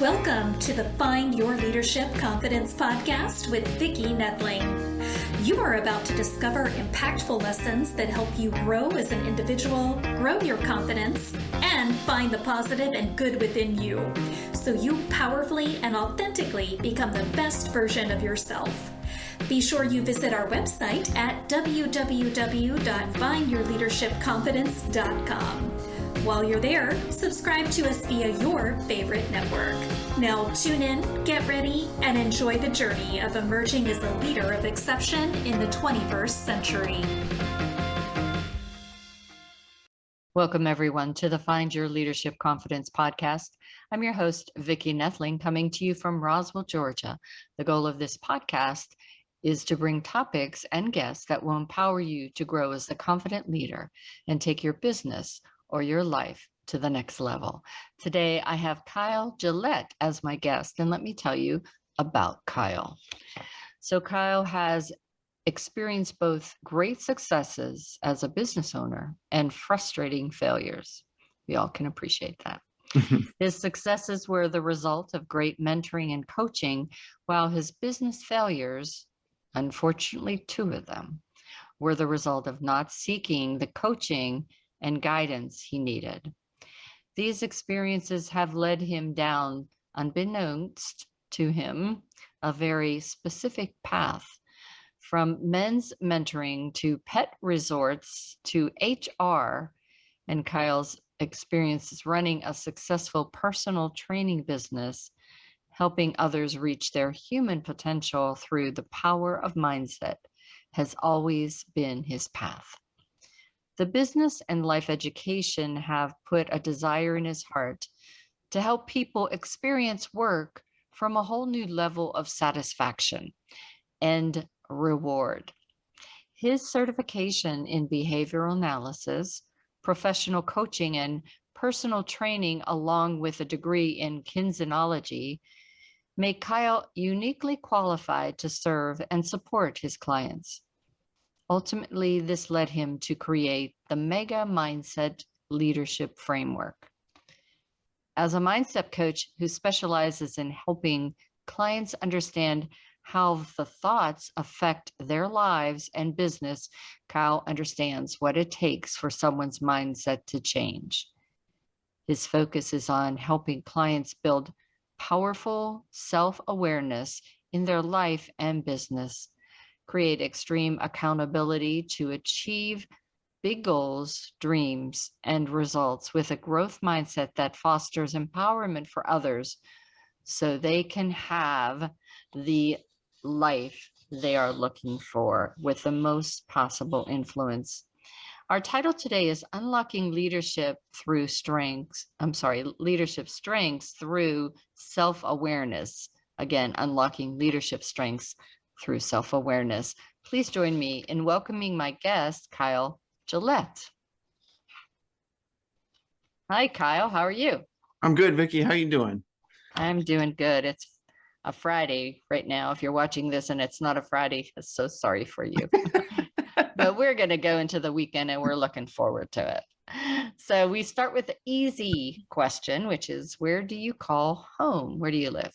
Welcome to the Find Your Leadership Confidence podcast with Vicki Noethling. You are about to discover impactful lessons that help you grow as an individual, grow your confidence, and find the positive and good within you, so you powerfully and authentically become the best version of yourself. Be sure you visit our website at www.findyourleadershipconfidence.com. While you're there, subscribe to us via your favorite network. Now tune in, get ready, and enjoy the journey of emerging as a leader of exception in the 21st century. Welcome, everyone, to the Find Your Leadership Confidence podcast. I'm your host, Vicki Noethling, coming to you from Roswell, Georgia. The goal of this podcast is to bring topics and guests that will empower you to grow as a confident leader and take your business or your life to the next level. Today, I have Kyle Gillette as my guest, and let me tell you about Kyle. So Kyle has experienced both great successes as a business owner and frustrating failures. We all can appreciate that. His successes were the result of great mentoring and coaching, while his business failures, unfortunately, two of them, were the result of not seeking the coaching and guidance he needed. These experiences have led him down, unbeknownst to him, a very specific path, from men's mentoring to pet resorts to HR, and Kyle's experiences running a successful personal training business, helping others reach their human potential through the power of mindset, has always been his path. The business and life education have put a desire in his heart to help people experience work from a whole new level of satisfaction and reward. His certification in behavioral analysis, professional coaching, and personal training, along with a degree in kinesiology, make Kyle uniquely qualified to serve and support his clients. Ultimately, this led him to create the Mega Mindset Leadership Framework. As a mindset coach who specializes in helping clients understand how the thoughts affect their lives and business, Kyle understands what it takes for someone's mindset to change. His focus is on helping clients build powerful self-awareness in their life and business, create extreme accountability to achieve big goals, dreams, and results with a growth mindset that fosters empowerment for others so they can have the life they are looking for with the most possible influence. Our title today is Unlocking Leadership Strengths through Self-Awareness. Again, unlocking leadership strengths through self-awareness. Please join me in welcoming my guest, Kyle Gillette. Hi, Kyle. How are you? I'm good, Vicki. How you doing? I'm doing good. It's a Friday right now. If you're watching this and it's not a Friday, I'm so sorry for you. But we're going to go into the weekend and we're looking forward to it. So we start with the easy question, which is, where do you call home? Where do you live?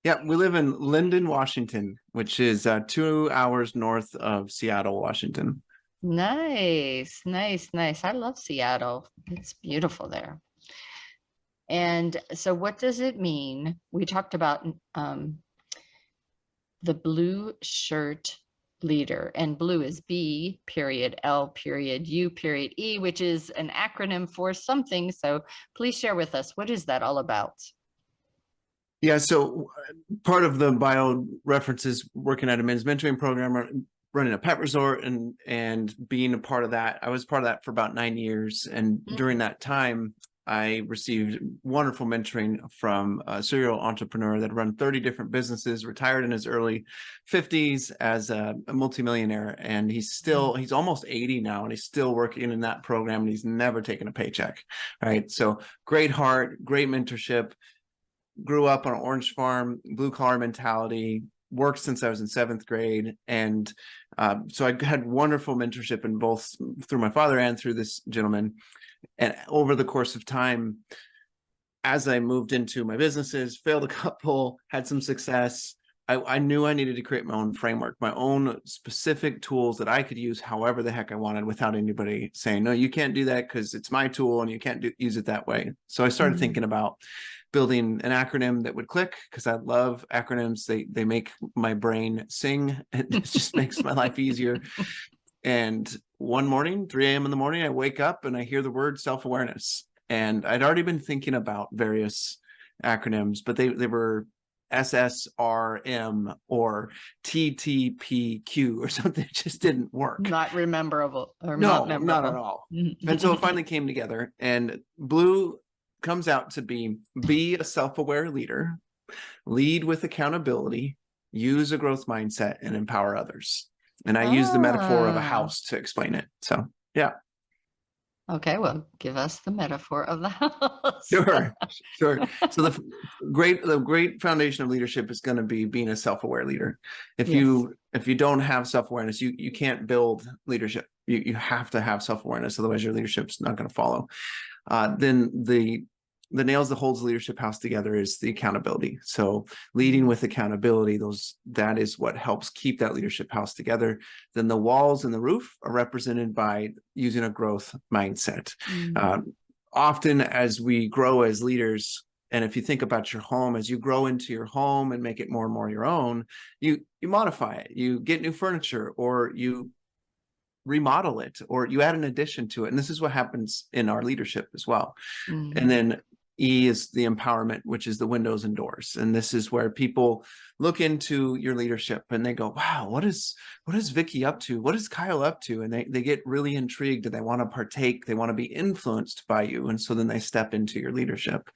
Yeah, we live in Linden, Washington, which is 2 hours north of Seattle, Washington. Nice. I love Seattle. It's beautiful there. And so what does it mean? We talked about the blue shirt leader, and blue is B period L period U period E, which is an acronym for something. So please share with us, what is that all about? Yeah, so part of the bio references working at a men's mentoring program, running a pet resort, and being a part of that. I was part of that for about 9 years. And during that time, I received wonderful mentoring from a serial entrepreneur that run 30 different businesses, retired in his early 50s as a multimillionaire. And he's almost 80 now, and he's still working in that program, and he's never taken a paycheck, right? So great heart, great mentorship. Grew up on an orange farm, blue collar mentality, worked since I was in 7th grade. And so I had wonderful mentorship in both through my father and through this gentleman. And over the course of time, as I moved into my businesses, failed a couple, had some success, I knew I needed to create my own framework, my own specific tools that I could use however the heck I wanted without anybody saying, no, you can't do that because it's my tool and you can't use it that way. So I started thinking about building an acronym that would click, because I love acronyms. They make my brain sing. It just makes my life easier. And one morning, 3 a.m. in the morning, I wake up and I hear the word self-awareness. And I'd already been thinking about various acronyms, but they were SSRM or TTPQ or something. It just didn't work. Not rememberable or No, not memorable. not at all. And so it finally came together, and Blue comes out to be a self-aware leader, lead with accountability, use a growth mindset, and empower others. And I use the metaphor of a house to explain it. So, yeah. Okay, well, give us the metaphor of the house. Sure. So the great foundation of leadership is going to be being a self-aware leader. If you don't have self-awareness, you can't build leadership. You have to have self-awareness, otherwise your leadership's not going to follow. Then the nails that holds the leadership house together is the accountability. So leading with accountability, that is what helps keep that leadership house together. Then the walls and the roof are represented by using a growth mindset. Often as we grow as leaders, and if you think about your home, as you grow into your home and make it more and more your own, you modify it, you get new furniture, or you remodel it, or you add an addition to it. And this is what happens in our leadership as well. And then E is the empowerment, which is the windows and doors. And this is where people look into your leadership and they go, wow, what is Vicki up to? What is Kyle up to? And they get really intrigued and they want to partake. They want to be influenced by you. And so then they step into your leadership.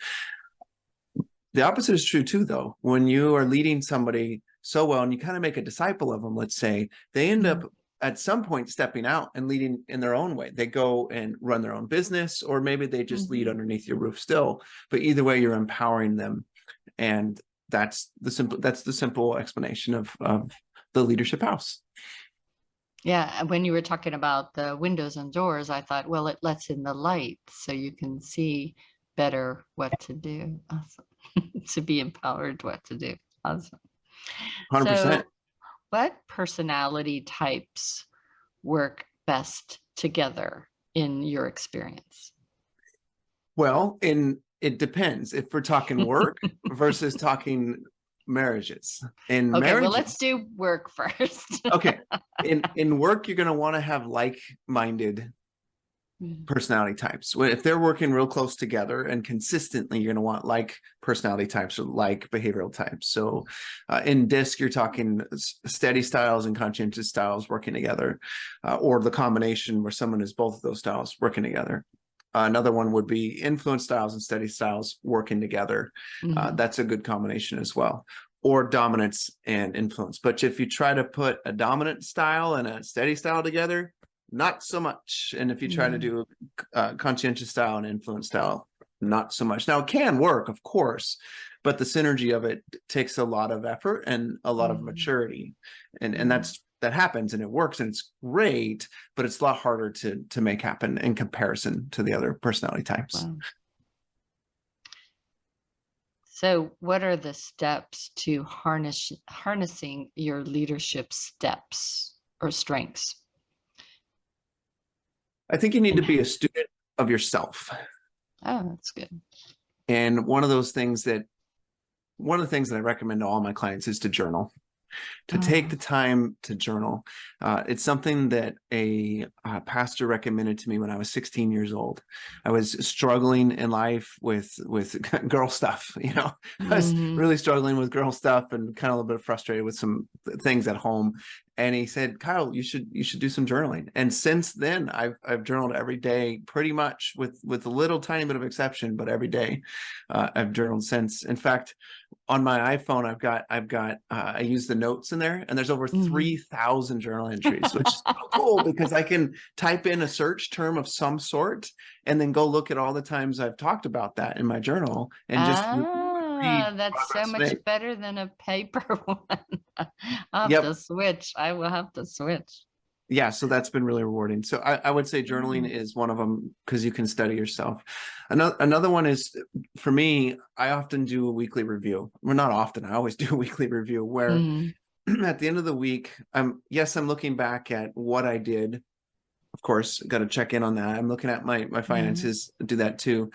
The opposite is true too, though. When you are leading somebody so well and you kind of make a disciple of them, let's say, they end up at some point stepping out and leading in their own way. They go and run their own business, or maybe they just lead underneath your roof still. But either way, you're empowering them. And that's the simple explanation of the leadership house. Yeah, when you were talking about the windows and doors, I thought, well, it lets in the light so you can see better what to do. Awesome. To be empowered what to do. Awesome. 100%. So what personality types work best together in your experience? Well, it depends if we're talking work versus talking marriages. Well, let's do work first. Okay. In work, you're going to want to have like-minded personality types. If they're working real close together and consistently, you're going to want like personality types or like behavioral types. So in DISC, you're talking steady styles and conscientious styles working together, or the combination where someone is both of those styles working together. Another one would be influence styles and steady styles working together. That's a good combination as well. Or dominance and influence. But if you try to put a dominant style and a steady style together, not so much. And if you try to do a conscientious style and influence style, not so much. Now, it can work, of course, but the synergy of it takes a lot of effort and a lot of maturity. And that happens and it works and it's great, but it's a lot harder to make happen in comparison to the other personality types. Wow. So what are the steps to harnessing your leadership steps or strengths? I think you need to be a student of yourself. Oh, that's good. And one of the things that I recommend to all my clients is to journal. To take the time to journal. It's something that a pastor recommended to me when I was 16 years old. I was struggling in life with girl stuff, I was really struggling with girl stuff and kind of a little bit frustrated with some things at home. And he said, Kyle, you should do some journaling. And since then, I've journaled every day, pretty much with a little tiny bit of exception, but every day I've journaled since. In fact, on my iPhone, I use the notes in there, and there's over 3,000 journal entries, which is so cool because I can type in a search term of some sort and then go look at all the times I've talked about that in my journal and just read. That's so much better than a paper one. I'll have to switch. I will have to switch. Yeah, so that's been really rewarding. So I would say journaling Yeah. is one of them because you can study yourself. Another one is, for me, I often do a weekly review. Well, not often, I always do a weekly review where Mhm. at the end of the week, I'm looking back at what I did. Of course, got to check in on that. I'm looking at my Mhm. finances, do that too.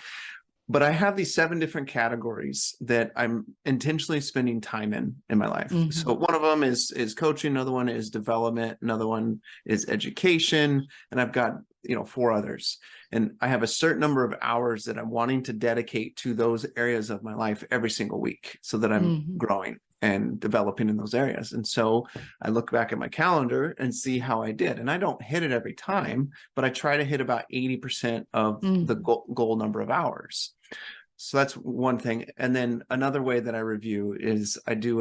But I have these 7 different categories that I'm intentionally spending time in my life. So Mhm. one of them is coaching, another one is development, another one is education, and I've got 4 others. And I have a certain number of hours that I'm wanting to dedicate to those areas of my life every single week so that I'm Mhm. growing and developing in those areas. And so I look back at my calendar and see how I did. And I don't hit it every time, but I try to hit about 80% of the Mhm. goal number of hours. So that's one thing. And then another way that I review is I do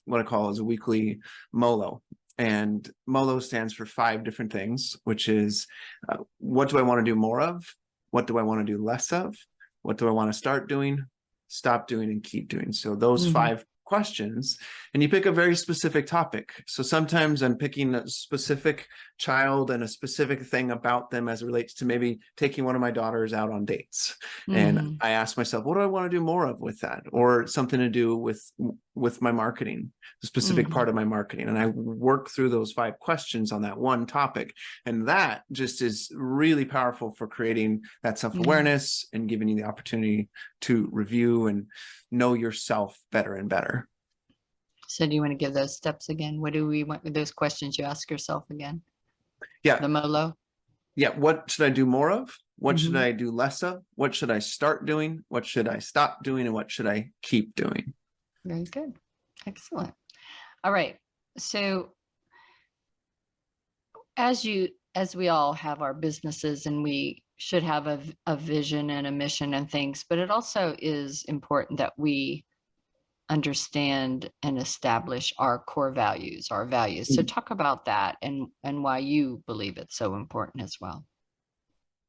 what I call is a weekly MOLO. And MOLO stands for 5 different things, which is what do I want to do more of? What do I want to do less of? What do I want to start doing, stop doing, and keep doing? So those Mhm. 5 questions, and you pick a very specific topic. So sometimes I'm picking a specific child and a specific thing about them as it relates to maybe taking one of my daughters out on dates. And Mhm. I ask myself, what do I want to do more of with that? Or something to do with my marketing, the specific part Mhm. of my marketing. And I work through those 5 questions on that one topic. And that just is really powerful for creating that Yeah. self-awareness and giving you the opportunity to review and know yourself better and better. So do you want to give those steps again? What do we want with those questions you ask yourself again? Yeah. The MOLO? Yeah. What should I do more of? What should Mhm. I do less of? What should I start doing? What should I stop doing? And what should I keep doing? Very good. Excellent. All right. So as we all have our businesses and we should have a vision and a mission and things, but it also is important that we understand and establish our core values, our values. So talk about that and why you believe it's so important as well.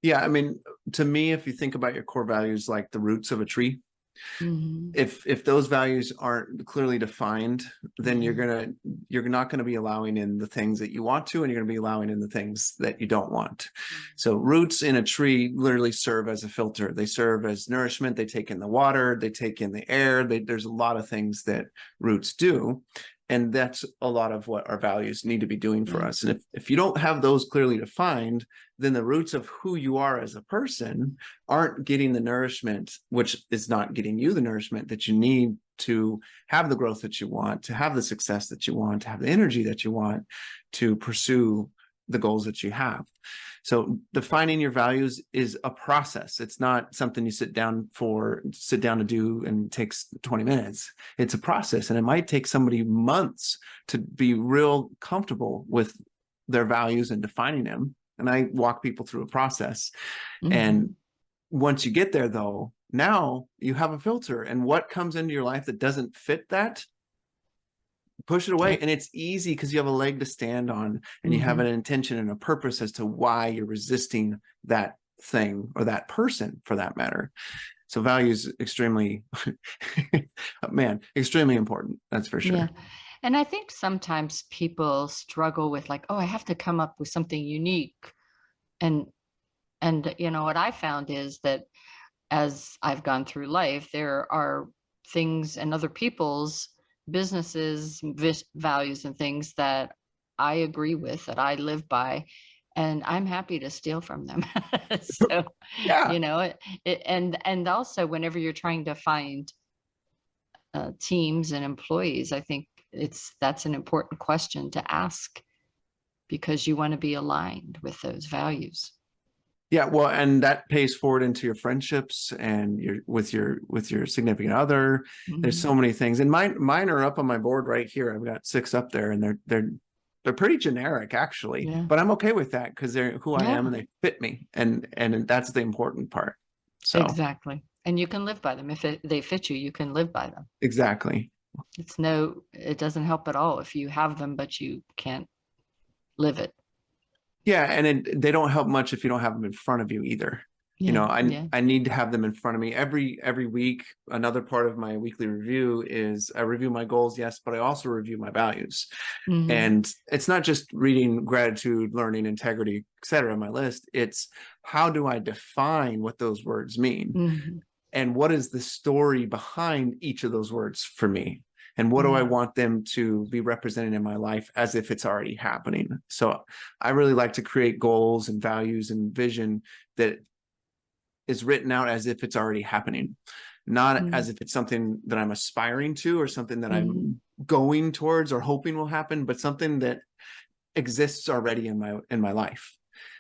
Yeah. I mean, to me, if you think about your core values like the roots of a tree, Mhm. if those values aren't clearly defined, then Yeah. you're not going to be allowing in the things that you want to, and you're going to be allowing in the things that you don't want. Mhm. So roots in a tree literally serve as a filter. They serve as nourishment. They take in the water, they take in the air. There's a lot of things that roots do, and that's a lot of what our values need to be doing for Yeah. us. And if you don't have those clearly defined, then the roots of who you are as a person aren't getting the nourishment, which is not getting you the nourishment that you need to have the growth that you want, to have the success that you want, to have the energy that you want, to pursue the goals that you have. So defining your values is a process. It's not something you sit down to do and takes 20 minutes. It's a process, and it might take somebody months to be real comfortable with their values and defining them. And I walk people through a process. And Mhm. once you get there, though, now you have a filter, and what comes into your life that doesn't fit that, push it away. Yeah. And it's easy because you have a leg to stand on, and you have Mhm. an intention and a purpose as to why you're resisting that thing or that person for that matter. So values extremely, man, extremely important. That's for Yeah. sure. And I think sometimes people struggle with like, oh, I have to come up with something unique. And what I found is that as I've gone through life, there are things and other people's businesses, values and things that I agree with, that I live by, and I'm happy to steal from them. So, Yeah. and also whenever you're trying to find teams and employees, I think that's an important question to ask because you want to be aligned with those values. Yeah, well, and that pays forward into your friendships and with your significant other. There's Mhm. so many things, and mine are up on my board right here. I've got 6 up there, and they're pretty generic actually, Yeah. but I'm okay with that because they're who I am Yeah, and they fit me, and that's the important part. So exactly. And you can live by them. If they fit you, you can live by them. exactly, It doesn't help at all if you have them, but you can't live it. yeah, and they don't help much if you don't have them in front of you either. Yeah. I need to have them in front of me every week. Another part of my weekly review is I review my goals, yes, but I also review my values. And it's not just reading gratitude, learning, integrity, etc. on my list. It's how do I define what those words mean? And what is the story behind each of those words for me? And what do I want them to be represented in my life as if it's already happening? So I really like to create goals and values and vision that is written out as if it's already happening, not as if it's something that I'm aspiring to or something that I'm going towards or hoping will happen, but something that exists already in my life.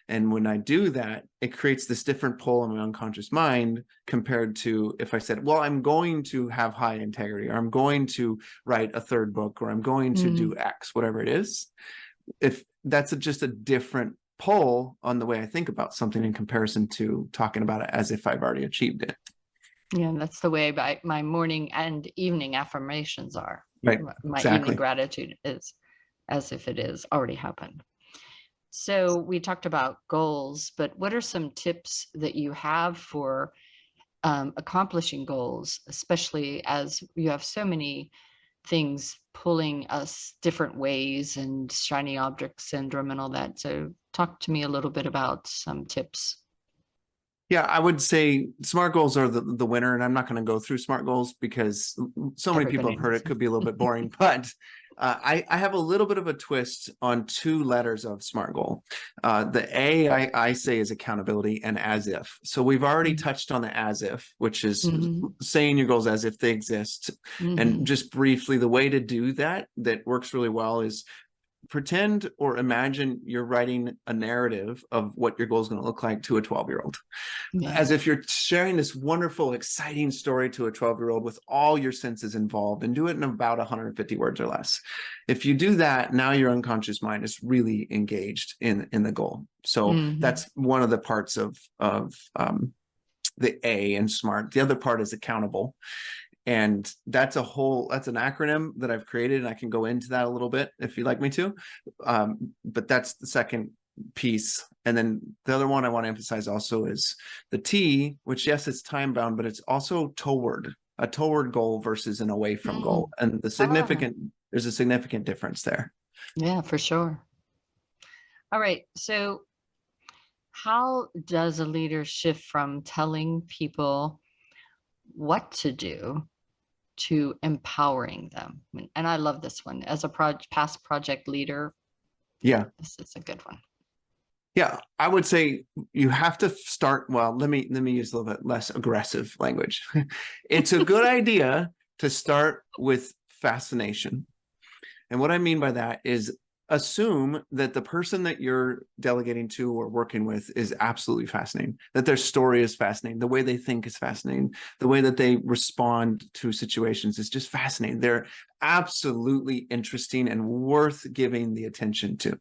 And when I do that, it creates this different pull in my unconscious mind compared to if I said, well, I'm going to have high integrity, or I'm going to write a third book, or I'm going to do X, whatever it is. If that's just a different pull on the way I think about something in comparison to talking about it as if I've already achieved it. Yeah, that's the way my morning and evening affirmations are. Right. My Exactly. evening gratitude is as if it is already happened. So we talked about goals, but what are some tips that you have for accomplishing goals, especially as you have so many things pulling us different ways and shiny object syndrome and all that? So talk to me a little bit about some tips. Yeah, I would say SMART goals are the winner, and I'm not going to go through SMART goals because so many people have heard it, could be a little bit boring, but I have a little bit of a twist on 2 letters of SMART goal. The A I say is accountability and as if. So we've already touched on the as if, which is saying your goals as if they exist. And just briefly, the way to do that works really well is pretend or imagine you're writing a narrative of what your goal is going to look like to a 12-year-old. As if you're sharing this wonderful, exciting story to a 12-year-old with all your senses involved, and do it in about 150 words or less. If you do that, now your unconscious mind is really engaged in the goal. So that's one of the parts of the A in SMART. The other part is accountable. And that's an acronym that I've created, and I can go into that a little bit if you'd like me to. But that's the second piece. And then the other one I want to emphasize also is the T, which, yes, it's time bound, but it's also a toward goal versus an away from goal. And there's a significant difference there. Yeah, for sure. All right. So how does a leader shift from telling people what to do to empowering them? And I love this one as a past project leader. Yeah, this is a good one. Yeah, I would say you have to start. Well, let me use a little bit less aggressive language. It's a good idea to start with fascination. And what I mean by that is assume that the person that you're delegating to or working with is absolutely fascinating, that their story is fascinating, the way they think is fascinating, the way that they respond to situations is just fascinating. They're absolutely interesting and worth giving the attention to.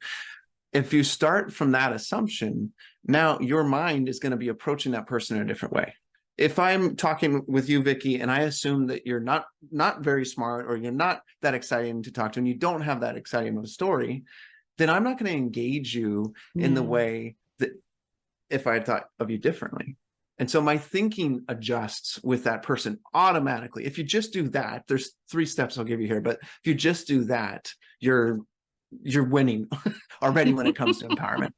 If you start from that assumption, now your mind is going to be approaching that person in a different way. If I'm talking with you, Vicki, and I assume that you're not very smart, or you're not that exciting to talk to, and you don't have that exciting of a story, then I'm not going to engage you in the way that if I had thought of you differently. And so my thinking adjusts with that person automatically. If you just do that, there's 3 steps I'll give you here, but if you just do that, you're winning already when it comes to empowerment.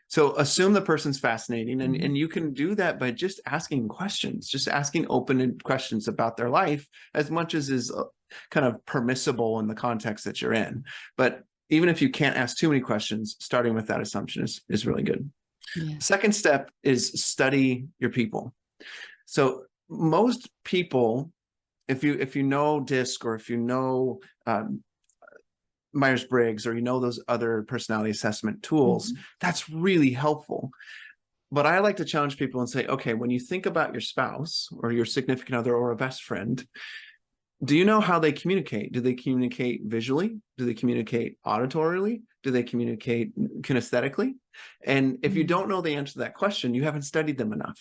So assume the person's fascinating, and you can do that by just asking questions, just asking open questions about their life, as much as is kind of permissible in the context that you're in. But even if you can't ask too many questions, starting with that assumption is really good. Yeah. Second step is study your people. So most people, if you know DISC, or if you know Myers-Briggs, or you know those other personality assessment tools, that's really helpful. But I like to challenge people and say, okay, when you think about your spouse or your significant other or a best friend, do you know how they communicate? Do they communicate visually? Do they communicate auditorily? Do they communicate kinesthetically? And if you don't know the answer to that question, you haven't studied them enough.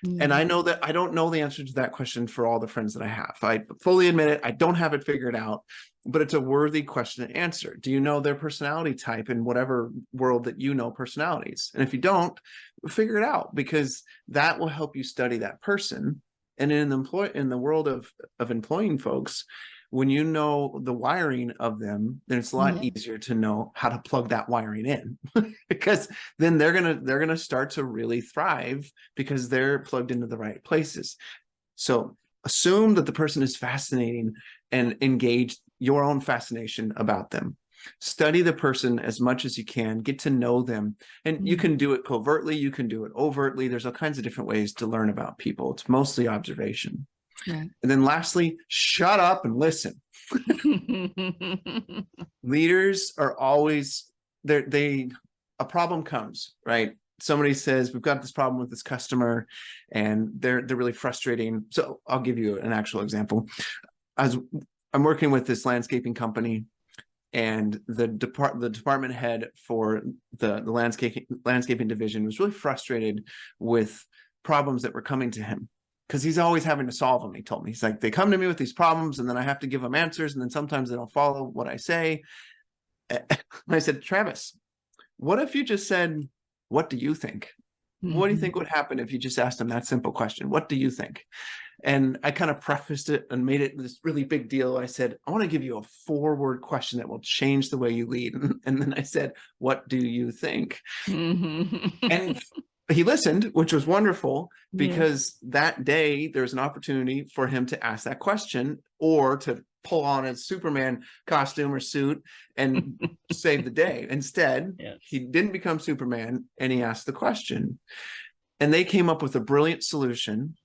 And I know that I don't know the answer to that question for all the friends that I have. I fully admit it. I don't have it figured out, but it's a worthy question to answer. Do you know their personality type in whatever world that you know personalities? And if you don't, figure it out, because that will help you study that person. And in the world of employing folks, when you know the wiring of them, then it's a lot easier to know how to plug that wiring in, because then they're gonna start to really thrive because they're plugged into the right places. So assume that the person is fascinating and engage your own fascination about them. Study the person as much as you can, get to know them. And you can do it covertly, you can do it overtly. There's all kinds of different ways to learn about people. It's mostly observation. Right. And then lastly, shut up and listen. Leaders are always a problem comes, right? Somebody says, we've got this problem with this customer and they're really frustrating. So I'll give you an actual example. I'm working with this landscaping company, and the department head for the landscaping division was really frustrated with problems that were coming to him, because he's always having to solve them. He told me, he's like, they come to me with these problems and then I have to give them answers, and then sometimes they don't follow what I say. I said, Travis, what if you just said, what do you think? What do you think would happen if you just asked them that simple question? What do you think? And I kind of prefaced it and made it this really big deal. I said, I want to give you a 4-word question that will change the way you lead. And then I said, what do you think? And he listened, which was wonderful, because that day there was an opportunity for him to ask that question, or to pull on a Superman costume or suit and save the day. Instead, he didn't become Superman, and he asked the question. And they came up with a brilliant solution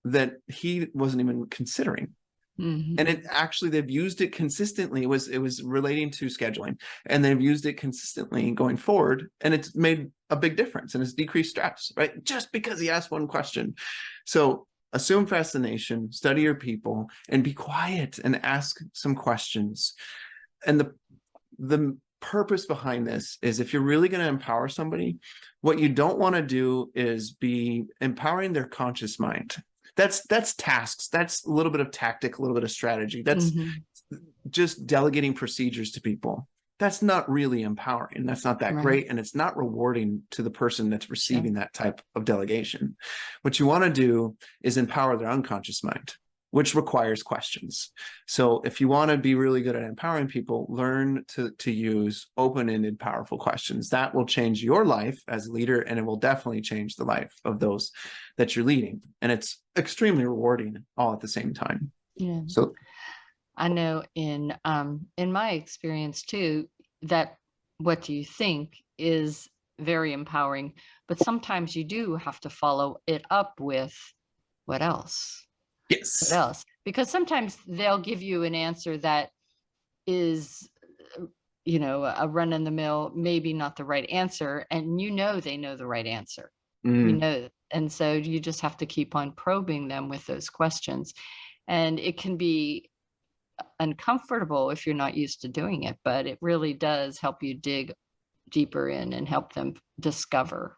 that he wasn't even considering. And they've used it consistently. It was relating to scheduling, and they've used it consistently going forward, and it's made a big difference, and it's decreased stress, right? Just because he asked one question. So assume fascination, study your people, and be quiet and ask some questions. And the purpose behind this is, if you're really going to empower somebody, what you don't want to do is be empowering their conscious mind. That's tasks. That's a little bit of tactic, a little bit of strategy. That's just delegating procedures to people. That's not really empowering. That's not that great. And it's not rewarding to the person that's receiving that type of delegation. What you want to do is empower their unconscious mind, which requires questions. So if you want to be really good at empowering people, learn to use open-ended, powerful questions. That will change your life as a leader, and it will definitely change the life of those that you're leading. And it's extremely rewarding all at the same time. Yeah. So I know in my experience too, that what do you think is very empowering, but sometimes you do have to follow it up with what else? Yes. What else? Because sometimes they'll give you an answer that is, a run in the mill, maybe not the right answer. And they know the right answer, and so you just have to keep on probing them with those questions. And it can be uncomfortable if you're not used to doing it, but it really does help you dig deeper in and help them discover.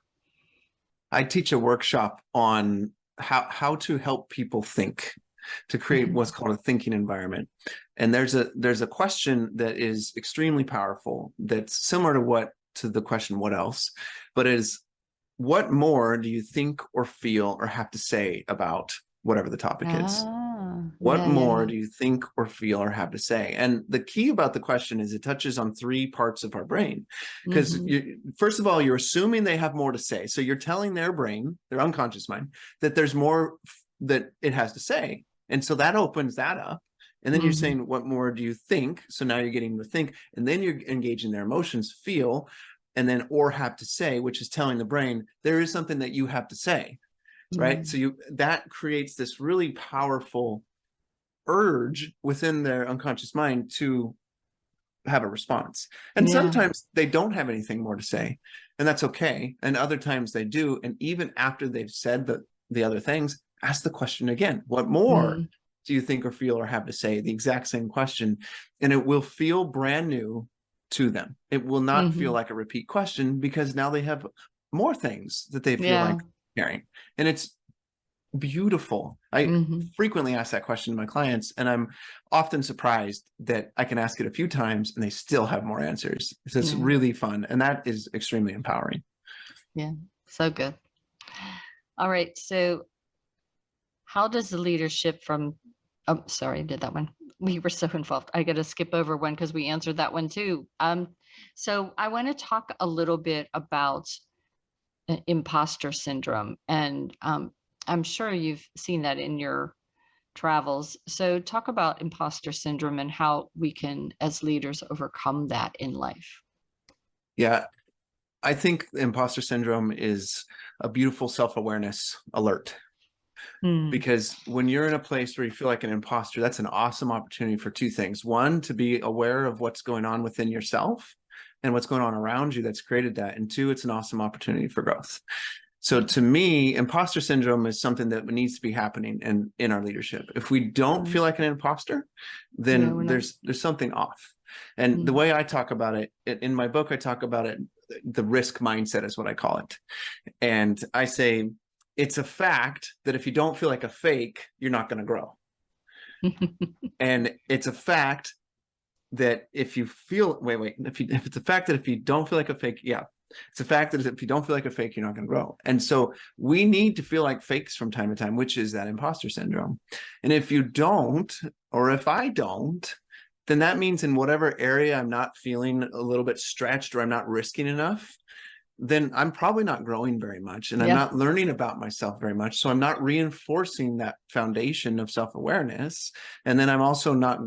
I teach a workshop on how to help people think, to create what's called a thinking environment. And there's a question that is extremely powerful, that's similar to the question, what else? But is, what more do you think or feel or have to say about whatever the topic is? What more do you think or feel or have to say? And the key about the question is it touches on 3 parts of our brain. Because first of all, you're assuming they have more to say. So you're telling their brain, their unconscious mind, that there's more that it has to say. And so that opens that up. And then you're saying, what more do you think? So now you're getting to think, and then you're engaging their emotions, feel, and then or have to say, which is telling the brain there is something that you have to say, right? So that creates this really powerful urge within their unconscious mind to have a response. And sometimes they don't have anything more to say, and that's okay. And other times they do. And even after they've said the other things, ask the question again. What more do you think or feel or have to say? The exact same question. And it will feel brand new to them. It will not feel like a repeat question, because now they have more things that they feel like sharing. And it's beautiful. I frequently ask that question to my clients, and I'm often surprised that I can ask it a few times and they still have more answers. So it's really fun, and that is extremely empowering. Yeah, so good. All right. So how does the leadership from, oh, sorry, I did that one. We were so involved. I got to skip over one because we answered that one too. So I want to talk a little bit about imposter syndrome. And I'm sure you've seen that in your travels. So talk about imposter syndrome and how we can, as leaders, overcome that in life. Yeah, I think imposter syndrome is a beautiful self-awareness alert. Because when you're in a place where you feel like an imposter, that's an awesome opportunity for two things. One, to be aware of what's going on within yourself and what's going on around you that's created that. And two, it's an awesome opportunity for growth. So to me, imposter syndrome is something that needs to be happening in our leadership. If we don't feel like an imposter, then there's something off. And the way I talk about it in my book, I talk about it, the risk mindset is what I call it. And I say, it's a fact that if you don't feel like a fake, you're not going to grow. And it's a fact that if you feel, if it's a fact that if you don't feel like a fake, it's a fact that if you don't feel like a fake, you're not going to grow. And so we need to feel like fakes from time to time, which is that imposter syndrome. And if you don't, or if I don't, then that means in whatever area I'm not feeling a little bit stretched or I'm not risking enough, then I'm probably not growing very much and I'm not learning about myself very much. So I'm not reinforcing that foundation of self-awareness. And then I'm also not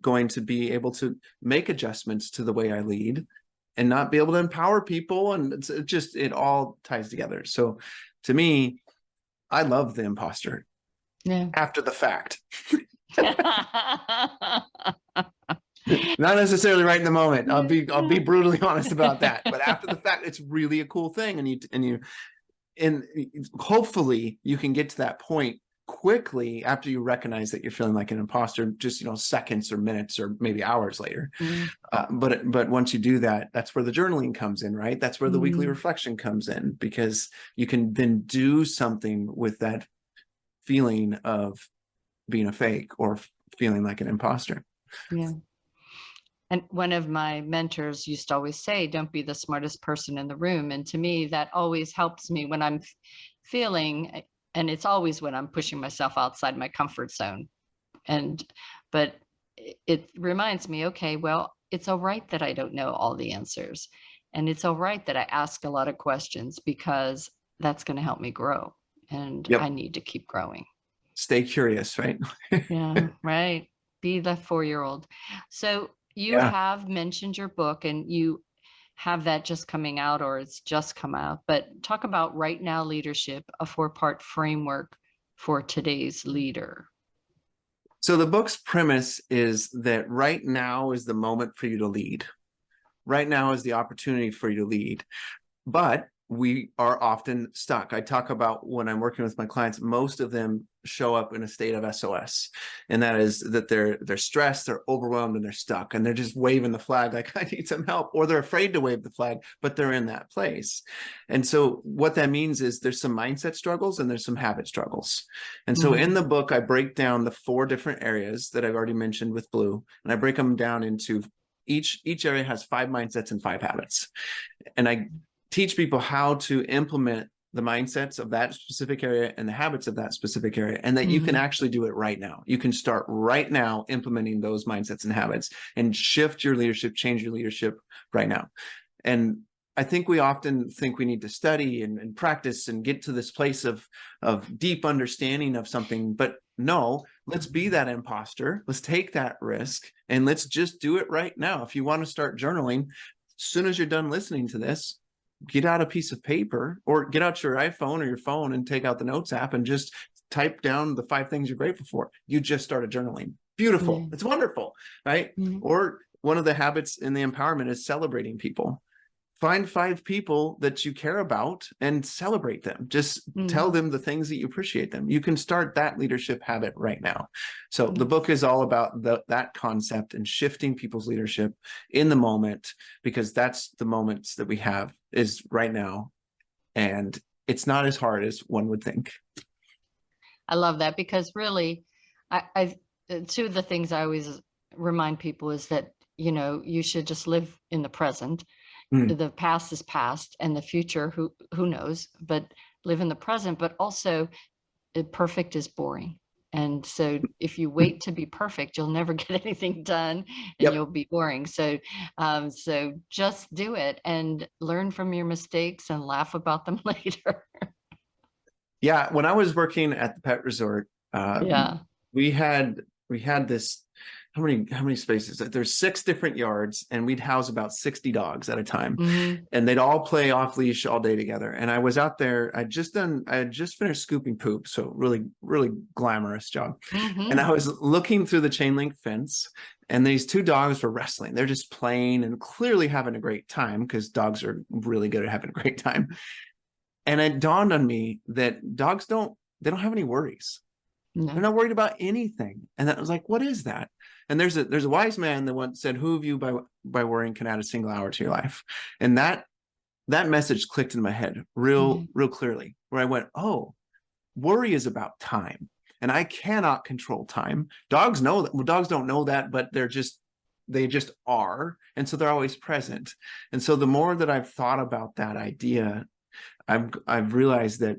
going to be able to make adjustments to the way I lead and not be able to empower people. And it all ties together. So to me, I love the imposter after the fact. Not necessarily right in the moment. I'll be brutally honest about that. But after the fact, it's really a cool thing. And hopefully you can get to that point quickly after you recognize that you're feeling like an imposter, just, seconds or minutes or maybe hours later. But once you do that, that's where the journaling comes in, right? That's where the weekly reflection comes in, because you can then do something with that feeling of being a fake or feeling like an imposter. Yeah. And one of my mentors used to always say, don't be the smartest person in the room. And to me, that always helps me when I'm feeling, and it's always when I'm pushing myself outside my comfort zone. But it reminds me, okay, well, it's all right that I don't know all the answers. And it's all right that I ask a lot of questions, because that's going to help me grow. And I need to keep growing. Stay curious, right? Yeah, right. Be the 4-year-old. So you have mentioned your book and you have that just coming out, or it's just come out, but talk about Right Now Leadership, a 4-part framework for today's leader. So the book's premise is that right now is the moment for you to lead. Right now is the opportunity for you to lead. But we are often stuck. I talk about when I'm working with my clients, most of them show up in a state of SOS. And that is that they're stressed, they're overwhelmed, and they're stuck. And they're just waving the flag like, I need some help. Or they're afraid to wave the flag, but they're in that place. And so what that means is there's some mindset struggles and there's some habit struggles. And so in the book, I break down the 4 different areas that I've already mentioned with blue. And I break them down into each area has 5 mindsets and 5 habits. And I teach people how to implement the mindsets of that specific area and the habits of that specific area, and that you can actually do it right now. You can start right now implementing those mindsets and habits and shift your leadership, change your leadership right now. And I think we often think we need to study and practice and get to this place of deep understanding of something, but no, let's be that imposter. Let's take that risk and let's just do it right now. If you want to start journaling, as soon as you're done listening to this, get out a piece of paper or get out your iPhone or your phone and take out the notes app and just type down the 5 things you're grateful for. You just started journaling. Beautiful. It's wonderful, right? Or one of the habits in the empowerment is celebrating people. Find 5 people that you care about and celebrate them. Just tell them the things that you appreciate them. You can start that leadership habit right now. So the book is all about that concept and shifting people's leadership in the moment, because that's the moments that we have is right now. And it's not as hard as one would think. I love that, because really, I 2 of the things I always remind people is that, you should just live in the present. The past is past and the future, who knows, but live in the present, but also perfect is boring. And so if you wait to be perfect, you'll never get anything done, and Yep. you'll be boring. So just do it and learn from your mistakes and laugh about them later. Yeah. When I was working at the pet resort, Yeah. we had this, how many spaces? There's 6 different yards, and we'd house about 60 dogs at a time. Mm-hmm. And they'd all play off leash all day together. And I was out there, I had just finished scooping poop. So really, really glamorous job. Mm-hmm. And I was looking through the chain link fence, and these 2 dogs were wrestling. They're just playing and clearly having a great time, because dogs are really good at having a great time. And it dawned on me that dogs don't have any worries. No. They're not worried about anything. And I was like, what is that? And there's a wise man that once said, who of you by worrying can add a single hour to your life? And that message clicked in my head real clearly, where I went, oh, worry is about time. And I cannot control time. Dogs know that. Well, dogs don't know that, but they just are. And so they're always present. And so the more that I've thought about that idea, I've realized that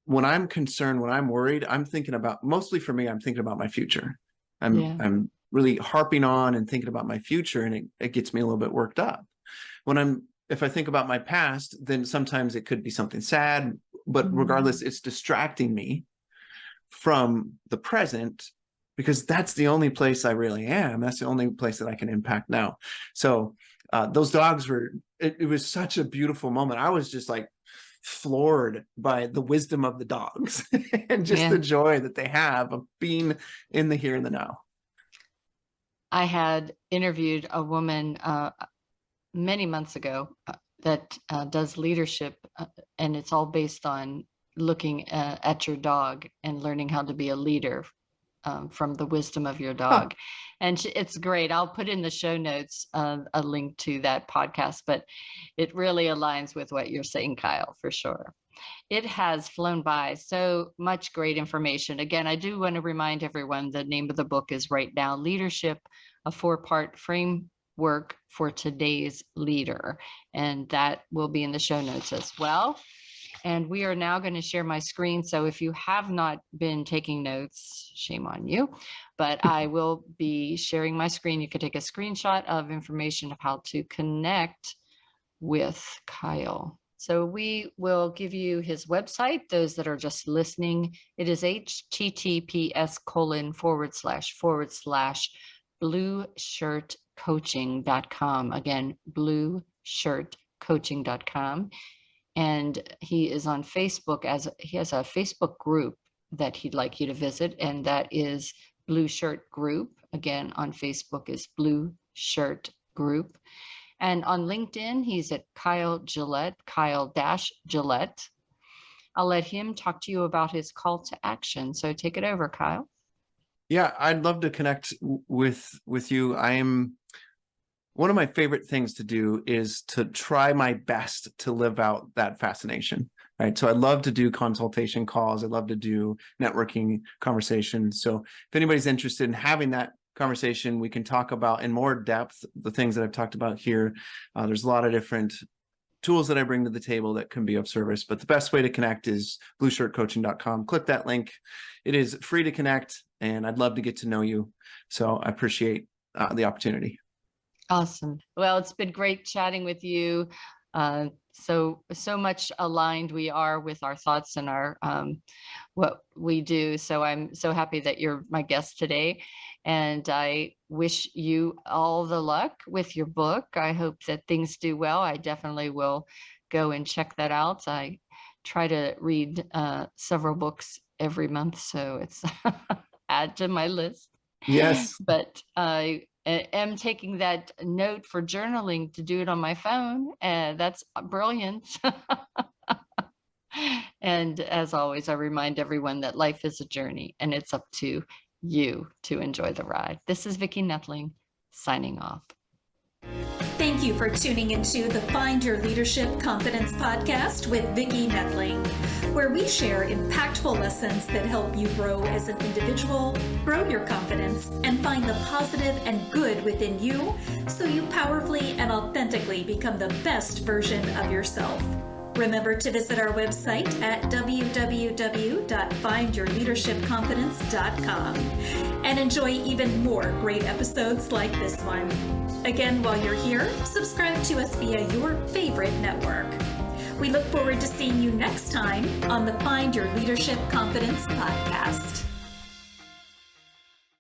when I'm concerned, when I'm worried, I'm thinking about, mostly for me, I'm thinking about my future. I'm really harping on and thinking about my future, and it gets me a little bit worked up. If I think about my past, then sometimes it could be something sad, but regardless, it's distracting me from the present, because that's the only place I really am. That's the only place that I can impact now. So those dogs it was such a beautiful moment. I was just like floored by the wisdom of the dogs and just the joy that they have of being in the here and the now. I had interviewed a woman many months ago that does leadership, and it's all based on looking at your dog and learning how to be a leader from the wisdom of your dog. And it's great. I'll put in the show notes a link to that podcast, but it really aligns with what you're saying, Kyle, for sure. It has flown by, so much great information. Again, I do want to remind everyone the name of the book is Right Now Leadership, a 4-part framework for today's leader. And that will be in the show notes as well. And we are now going to share my screen. So if you have not been taking notes, shame on you, but I will be sharing my screen. You can take a screenshot of information of how to connect with Kyle. So we will give you his website, those that are just listening. It is https://blueshirtcoaching.com. Again, blueshirtcoaching.com. And he is on Facebook, he has a Facebook group that he'd like you to visit, and that is Blue Shirt Group. Again, on Facebook is Blue Shirt Group. And on LinkedIn, he's at Kyle Gillette, Kyle-Gillette. I'll let him talk to you about his call to action. So take it over, Kyle. Yeah, I'd love to connect with you. One of my favorite things to do is to try my best to live out that fascination, right? So I love to do consultation calls. I love to do networking conversations. So if anybody's interested in having that conversation, we can talk about in more depth the things that I've talked about here. There's a lot of different tools that I bring to the table that can be of service, but the best way to connect is blueshirtcoaching.com. Click that link. It is free to connect, and I'd love to get to know you. So I appreciate the opportunity. Awesome. Well, it's been great chatting with you. So much aligned we are with our thoughts and our what we do. So I'm so happy that you're my guest today. And I wish you all the luck with your book. I hope that things do well. I definitely will go and check that out. I try to read several books every month, so it's add to my list. Yes. But I am taking that note for journaling to do it on my phone, and that's brilliant. And as always, I remind everyone that life is a journey, and it's up to you to enjoy the ride. This is Vicki Noethling signing off. Thank you for tuning into the Find Your Leadership Confidence podcast with Vicki Noethling, where we share impactful lessons that help you grow as an individual, grow your confidence, and find the positive and good within you so you powerfully and authentically become the best version of yourself. Remember to visit our website at www.findyourleadershipconfidence.com and enjoy even more great episodes like this one. Again, while you're here, subscribe to us via your favorite network. We look forward to seeing you next time on the Find Your Leadership Confidence podcast.